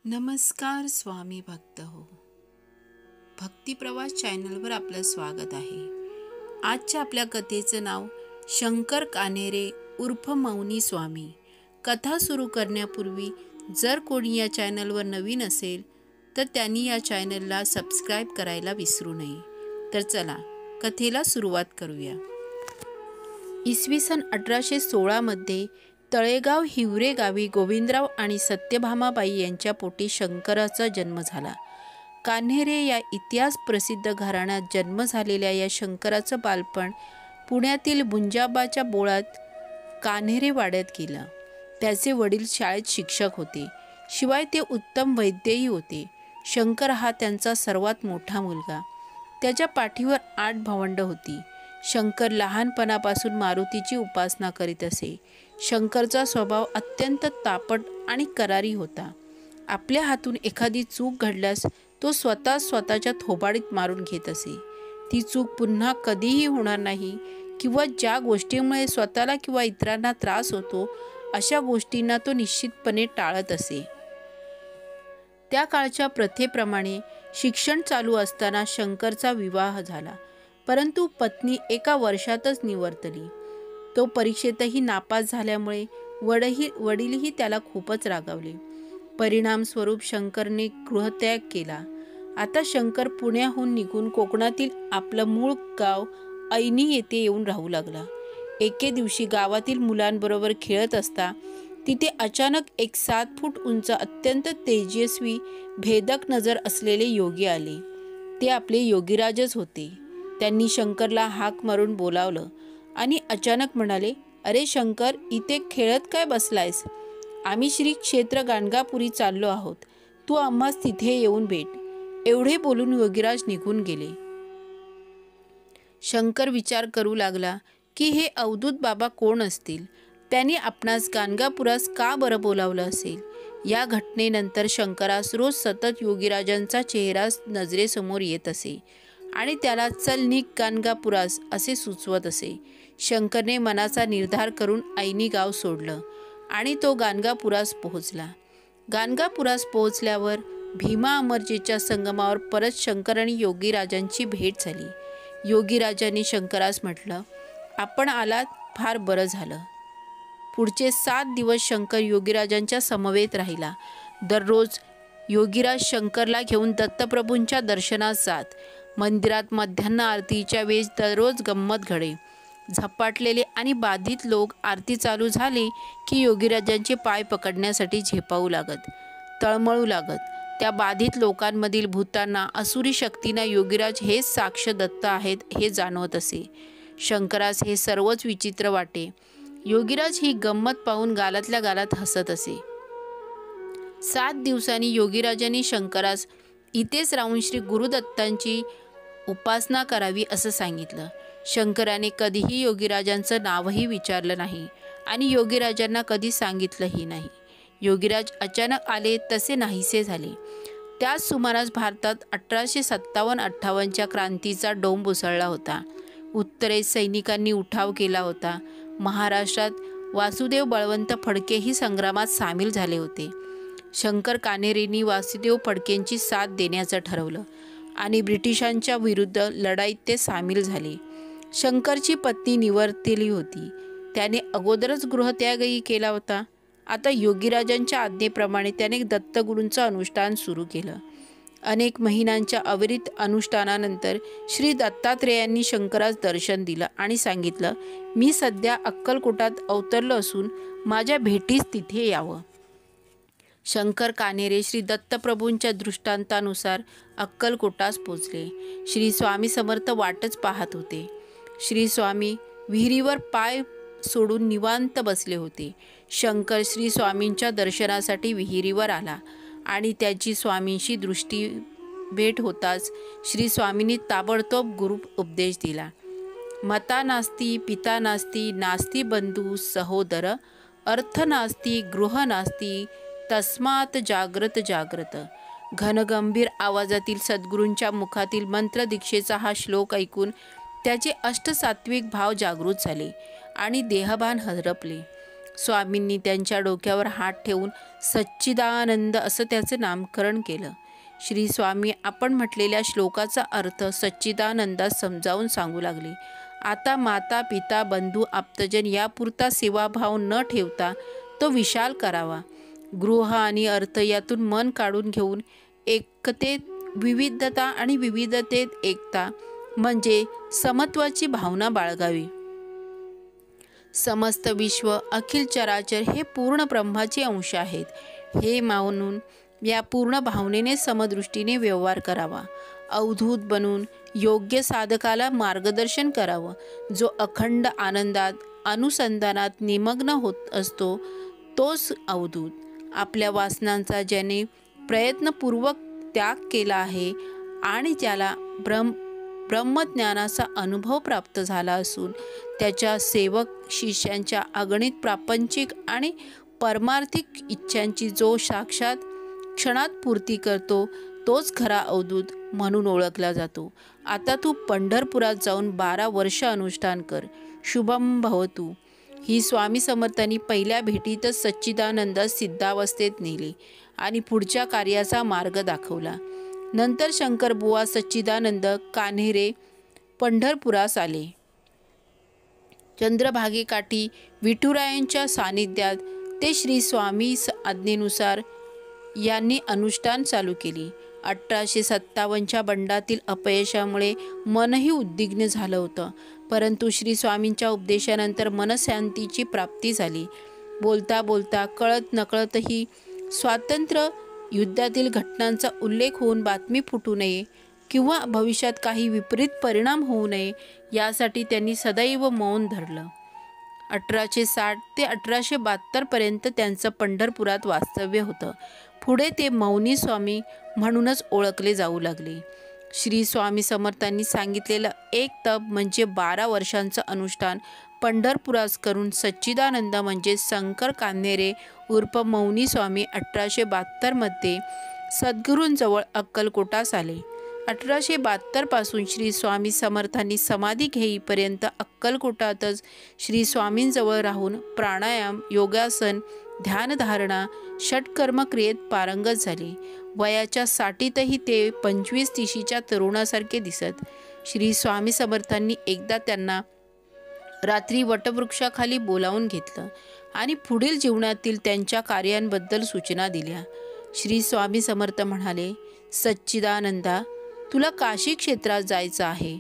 नमस्कार स्वामी भक्त हो. भक्ती प्रवास चॅनलवर आपलं स्वागत आहे. आजच्या आपल्या कथेचं नाव शंकर कान्हेरे उर्फ मौनी स्वामी. कथा सुरू करण्यापूर्वी जर कोणी या चॅनलवर नवीन असेल तर त्यांनी या चॅनलला सबस्क्राईब करायला विसरू नये. तर चला कथेला सुरुवात करूया. इसवी सन 1816 मध्ये तळेगाव हिवरे गावी गोविंदराव आणि सत्यभामाबाई यांच्या पोटी शंकराचा जन्म झाला. कान्हेरे या इतिहास प्रसिद्ध घराण्यात जन्म झालेल्या या शंकराचं बालपण पुण्यातील बुंजाबाच्या बोळात कान्हेरे वाड्यात गेलं. त्याचे वडील शाळेत शिक्षक होते, शिवाय ते उत्तम वैद्यही होते. शंकर हा त्यांचा सर्वात मोठा मुलगा. त्याच्या पाठीवर 8 भावंडं होती. शंकर लहानपणापासून मारुतीची उपासना करीत असे. शंकरचा स्वभाव अत्यंत तापट आणि करारी होता. आपल्या हातून एखादी चूक घडल्यास तो स्वतःच्या थोबाडीत मारून घेत असे. ती चूक पुन्हा कधीही होणार नाही किंवा ज्या गोष्टीमुळे स्वतःला किंवा इतरांना त्रास होतो अशा गोष्टींना तो निश्चितपणे टाळत असे. त्या काळच्या प्रथेप्रमाणे शिक्षण चालू असताना शंकरचा विवाह झाला, परंतु पत्नी एका वर्षातच निवर्तली. तो परीक्षेतही नापास झाल्यामुळे वडीलही त्याला खूपच रागावले. परिणामस्वरूप शंकरने गृहत्याग केला. आता शंकर पुण्याहून निघून कोकणातील आपलं मूळ गाव ऐनी येथे येऊन राहू लागला. एके दिवशी गावातील मुलांबरोबर खेळत असता तिथे अचानक एक 7 फूट उंच अत्यंत तेजस्वी भेदक नजर असलेले योगी आले. ते आपले योगीराजच होते. त्यांनी शंकरला हाक मारून बोलावलं आणि अचानक म्हणाले, "अरे शंकर, इथे खेळत काय बसलायस? आम्ही श्री क्षेत्र गाणगापुरी चाललो आहोत. तू आम्हास तिथे येऊन भेट." एवढे बोलून योगीराज निघून गेले. शंकर विचार करू लागला की हे अवधूत बाबा कोण असतील? त्यांनी आपणास गाणगापुरास का बरं बोलावलं असेल? या घटनेनंतर शंकरास रोज सतत योगीराजांचा चेहरा नजरेसमोर येत असे आणि त्याला चल निघ गाणगापुरास असे सुचवत असे. शंकरने मनाचा निर्धार करून ऐनी गाव सोडलं आणि तो गाणगापुरास पोहोचला. गाणगापुरास पोहोचल्यावर भीमा अमरजेच्या संगमावर परत शंकर आणि योगीराजांची भेट झाली. योगीराजांनी शंकरास म्हटलं, "आपण आलात, फार बरं झालं." पुढचे 7 दिवस शंकर योगीराजांच्या समवेत राहिला. दररोज योगीराज शंकरला घेऊन दत्तप्रभूंच्या दर्शनास जात. मंदिरात मध्यान्ह आरतीच्या वेळेस दररोज गंमत घडे. झपाटलेले आणि बाधित लोक आरती चालू झाली की योगीराजांचे पाय पकडण्यासाठी झेपावू लागत, तळमळू लागत. त्या बाधित लोकांमधील भूतांना, असुरी शक्तींना योगीराज हेच साक्ष दत्त आहेत हे जाणवत असे. शंकरास हे सर्वच विचित्र वाटे. योगीराज ही गंमत पाहून गालातल्या गालात हसत असे. 7 दिवसांनी योगीराजांनी शंकरास इथेच राहून श्री गुरुदत्तांची उपासना करावी असं सांगितलं. शंकराने कधीही योगीराजांचं नावही विचारलं नाही आणि योगीराजांना कधी सांगितलंही नाही. योगीराज अचानक आले तसे नाहीसे झाले. त्याच सुमारास भारतात 1857-58च्या क्रांतीचा डोंब उसळला होता. उत्तरेत सैनिकांनी उठाव केला होता. महाराष्ट्रात वासुदेव बळवंत फडकेही संग्रामात सामील झाले होते. शंकर कान्हेरेंनी वासुदेव फडकेंची साथ देण्याचं ठरवलं आणि ब्रिटिशांच्या विरुद्ध लढाईत ते सामील झाले. शंकरची पत्नी निवर्तली होती. त्याने अगोदरच गृहत्यागही केला होता. आता योगीराजांच्या आज्ञेप्रमाणे त्याने दत्तगुरूंचं अनुष्ठान सुरू केलं. अनेक महिन्यांच्या अविरत अनुष्ठानानंतर श्री दत्तात्रेयांनी शंकरास दर्शन दिलं आणि सांगितलं, "मी सध्या अक्कलकोटात अवतरलो असून माझ्या भेटीस तिथे यावं." शंकर कान्हेरे श्री दत्तप्रभूंच्या दृष्टांतानुसार अक्कलकोटास पोचले. श्री स्वामी समर्थ वाटच पाहत होते. श्री स्वामी विहिरीवर पाय सोडून निवांत बसले होते. शंकर श्री स्वामींच्या दर्शनासाठी विहिरीवर आला आणि त्याची स्वामींशी दृष्टी भेट होताच श्री स्वामींनी ताबडतोब गुरु उपदेश दिला. "मता नास्ती पिता नास्ती, नास्ती बंधू सहोदर, अर्थ नास्ती गृह नास्ती, तस्मात जाग्रत जाग्रत." घनगंभीर आवाजातील सद्गुरूंच्या मुखातील मंत्रदीक्षेचा हा श्लोक ऐकून त्याचे अष्टसात्विक भाव जागृत झाले आणि देहभान हरपले. स्वामींनी त्यांच्या डोक्यावर हात ठेवून सच्चिदानंद असं त्याचं नामकरण केलं. श्री स्वामी आपण म्हटलेल्या श्लोकाचा अर्थ सच्चिदानंदात समजावून सांगू लागले. आता माता पिता बंधू आप्तजन यापुरता सेवाभाव न ठेवता तो विशाल करावा. गृह आणि अर्थ यातून मन काढून घेऊन एकतेत विविधता आणि विविधतेत एकता म्हणजे समत्वाची भावना बाळगावी. समस्त विश्व अखिल चराचर हे पूर्ण ब्रह्माचे अंश आहेत हे मानून या पूर्ण भावनेने समदृष्टीने व्यवहार करावा. अवधूत बनून योग्य साधकाला मार्गदर्शन करावं. जो अखंड आनंदात अनुसंधानात निमग्न होत असतो तोच अवधूत. आपल्या वासनांचा ज्याने प्रयत्नपूर्वक त्याग केला आहे आणि त्याला ब्रह्मज्ञानाचा अनुभव प्राप्त झाला असून त्याच्या सेवक शिष्यांच्या अगणित प्रापंचिक आणि परमार्थिक इच्छांची जो साक्षात क्षणात पूर्ती करतो तोच खरा अवधूत म्हणून ओळखला जातो. आता तू पंढरपुरात जाऊन 12 वर्ष अनुष्ठान कर. शुभम भवतु. ही स्वामी समर्थांनी पहिल्या भेटीतच सच्चिदानंदात सिद्धावस्थेत नेले आणि पुढच्या कार्याचा मार्ग दाखवला. नंतर शंकरबुवा सच्चिदानंद कान्हेरे पंढरपुरास आले. चंद्रभागेकाठी विठुरायांच्या सानिध्यात ते श्री स्वामी आज्ञेनुसार यांनी अनुष्ठान चालू केले. 1857च्या बंडातील अपयशामुळे मनही उद्विग्न झालं होतं, परंतु श्री स्वामींच्या उपदेशानंतर मनशांतीची प्राप्ती झाली. बोलता बोलता कळत नकळतही स्वातंत्र्य युद्धातील घटनांचा उल्लेख होऊन बातमी फुटू नये किंवा भविष्यात काही विपरीत परिणाम होऊ नये यासाठी त्यांनी सदैव मौन धरलं. 1860 ते 1872 पर्यंत त्यांचं पंढरपुरात वास्तव्य होतं. पुढे ते मौनी स्वामी म्हणूनच ओळखले जाऊ लागले. श्री स्वामी समर्थांनी सांगितलेलं एक तप म्हणजे 12 वर्षांचं अनुष्ठान पंढरपुरास करून सच्चिदानंद म्हणजे शंकर कान्हेरे उर्फ मौनी स्वामी 1872 सद्गुरूंजवळ अक्कलकोटास आले. 1872 पासून श्री स्वामी समर्थांनी समाधी घेईपर्यंत अक्कलकोटातच श्री स्वामींजवळ राहून प्राणायाम, योगासन, ध्यानधारणा, षटकर्म क्रियेत पारंगत झाले. वयाच्या 60तही ते 25-30च्या तरुणासारखे दिसत. श्री स्वामी समर्थांनी एकदा त्यांना रात्री वटवृक्षाखाली बोलावून घेतलं आणि पुढील जीवनातील त्यांच्या कार्यांबद्दल सूचना दिल्या. श्री स्वामी समर्थ म्हणाले, सच्चिदानंदा, तुला काशी क्षेत्रात जायचं आहे.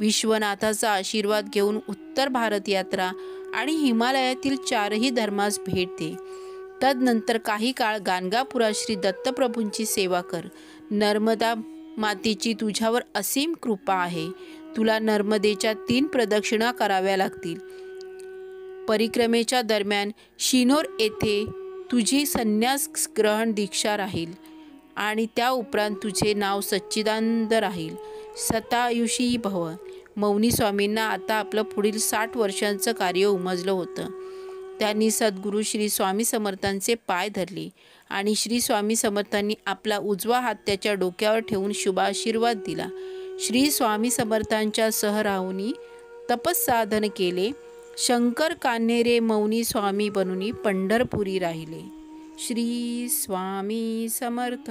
विश्वनाथाचा आशीर्वाद घेऊन उत्तर भारत यात्रा आणि हिमालयातील 4ही धर्मास भेट दे. तदनंतर काही काळ गाणगापुरात श्री दत्तप्रभूंची सेवा कर. नर्मदा मातेची तुझ्यावर असीम कृपा आहे. तुला नर्मदेच्या 3 प्रदक्षिणा कराव्या लागतील. परिक्रमेच्या दरम्यान शिनोर येथे तुझी संन्यास ग्रहण दीक्षा राहील आणि त्या उपरांत तुझे नाव सच्चिदानंद राहील. शतायुषी भव. मौनी स्वामींना आता आपलं पुढील 60 वर्षांचं कार्य उमजलं होतं. त्यांनी सद्गुरू श्री स्वामी समर्थांचे पाय धरले आणि श्री स्वामी समर्थांनी आपला उजवा हात त्याच्या डोक्यावर ठेवून शुभाशीर्वाद दिला. श्री स्वामी समर्थांच्या सहराहुनी तपस्साधन केले. शंकर कान्हेरे मौनी स्वामी बनून पंढरपुरी राहिले. श्री स्वामी समर्थ.